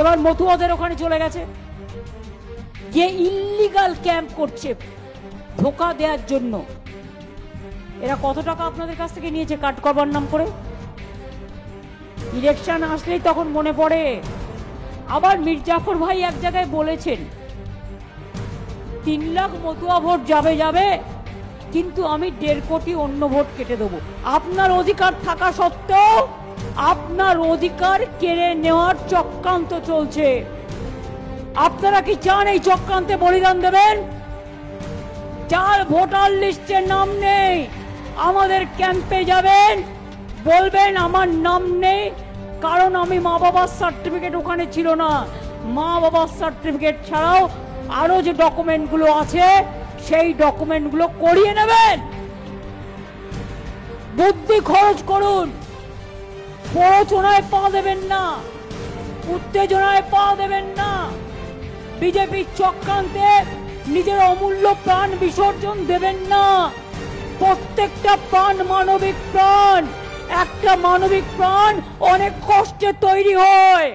এবার মতুয়াদের ওখানে চলে গেছে, যে ইল্লিগাল ক্যাম্প করছে ধোকা দেওয়ার জন্য। এরা কত টাকা আপনাদের কাছ থেকে নিয়েছে কাট করবার নাম করে? ইলেকশন আসলেই তখন মনে পড়ে। আবার মির্জাফর ভাই এক জায়গায় বলেছেন 3 লাখ মতুয়া ভোট যাবে, কিন্তু আমি 1.5 কোটি অন্য ভোট কেটে দেবো। আপনার অধিকার থাকা সত্ত্বেও আপনার অধিকার কেড়ে নেওয়ার চক্রান্ত চলছে। আপনারা কি চান এই চক্রান্তে বলিদান দেবেন? যার ভোটার লিস্টে নাম নেই আমাদের ক্যাম্পে যাবেন, বলবেন আমার নাম নেই, কারণ আমি মা বাবার সার্টিফিকেট ওখানে ছিল না। মা বাবার সার্টিফিকেট ছাড়াও আরো যে ডকুমেন্টগুলো আছে সেই ডকুমেন্টগুলো করিয়ে নেবেন। বুদ্ধি খরচ করুন, প্ররোচনায় পা দেবেন না, উত্তেজনায় পা দেবেন না। বিজেপির চক্রান্তে নিজের অমূল্য প্রাণ বিসর্জন দেবেন না। প্রত্যেকটা প্রাণ মানবিক প্রাণ, একটা মানবিক প্রাণ অনেক কষ্টে তৈরি হয়।